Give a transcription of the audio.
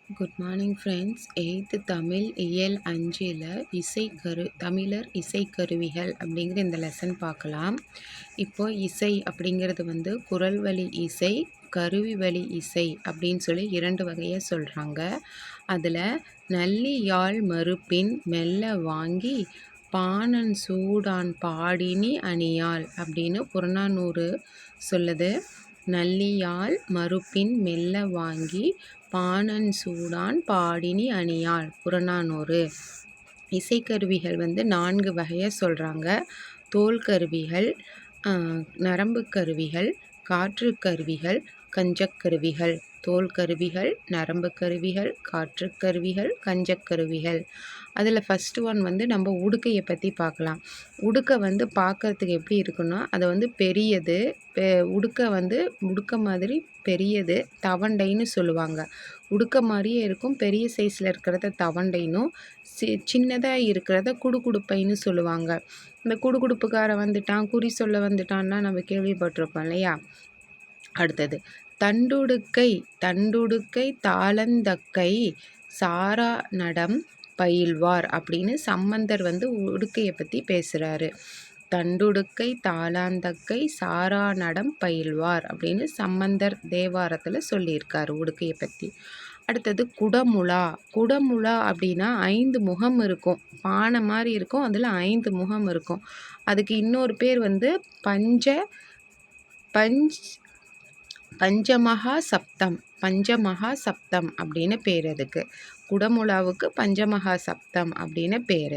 Good morning friends. 8th Tamil இயல் 5ல் தமிழர் இசைக்கருவிகள் அப்படிங்கிற இந்த லெசன் பார்க்கலாம். இப்போது இசை அப்படிங்கிறது குரல் வழி இசை, கருவி வழி இசை அப்படின்னு சொல்லி 2 வகையாக சொல்கிறாங்க. அதில் நல்லி யாழ் மறுப்பின் மெல்ல வாங்கி பாணன் சூடான் பாடினி அணியாள் அப்படின்னு புறநானூறு சொல்லுது. நல்லியாழ் மறுப்பின் மெல்ல வாங்கி பாணன் சூடான் பாடினி அணியாள் புறநானூறு. இசைக்கருவிகள் 4 வகையாக சொல்கிறாங்க. தோல் கருவிகள், நரம்பு கருவிகள், காற்று கருவிகள், கஞ்சக்கருவிகள். தோல் கருவிகள், நரம்பு கருவிகள், காற்று கருவிகள், கஞ்சக்கருவிகள். அதில் ஃபஸ்ட்டு ஒன் நம்ம உடுக்கையை பற்றி பார்க்கலாம். உடுக்கை பார்க்குறதுக்கு எப்படி இருக்குன்னா, அது பெரியது. உடுக்கை உடுக்கை மாதிரி பெரியது தவண்டைன்னு சொல்லுவாங்க. உடுக்கை மாதிரியே இருக்கும். பெரிய சைஸில் இருக்கிறத தவண்டைனும், சின்னதாக இருக்கிறத குடுகுடுப்பைன்னு சொல்லுவாங்க. இந்த குடுகுடுப்புக்காரன் வந்துட்டான், குறி சொல்ல வந்துட்டான்னா நம்ம கேள்விப்பட்டிருப்போம் இல்லையா. அடுத்தது தண்டுடுக்கை. தண்டுடுக்கை தாளந்தக்கை சாரா நடம் பயில்வார் அப்படின்னு சம்பந்தர் உடுக்கையை பற்றி பேசுகிறாரு. தண்டுடுக்கை தாளாந்தக்கை சாரா நடம் பயில்வார் அப்படின்னு சம்பந்தர் தேவாரத்தில் சொல்லியிருக்காரு உடுக்கையை பற்றி. அடுத்தது குடமுழா. குடமுழா அப்படின்னா 5 முகம் இருக்கும். பானை மாதிரி இருக்கும், அதில் 5 முகம் இருக்கும். அதுக்கு இன்னொரு பேர் பஞ்சமகா சப்தம். பஞ்சமகா சப்தம் அப்படின்னு பேர். அதுக்கு குடமுழாவுக்கு பஞ்சமகா சப்தம் அப்படின்னு பேர்.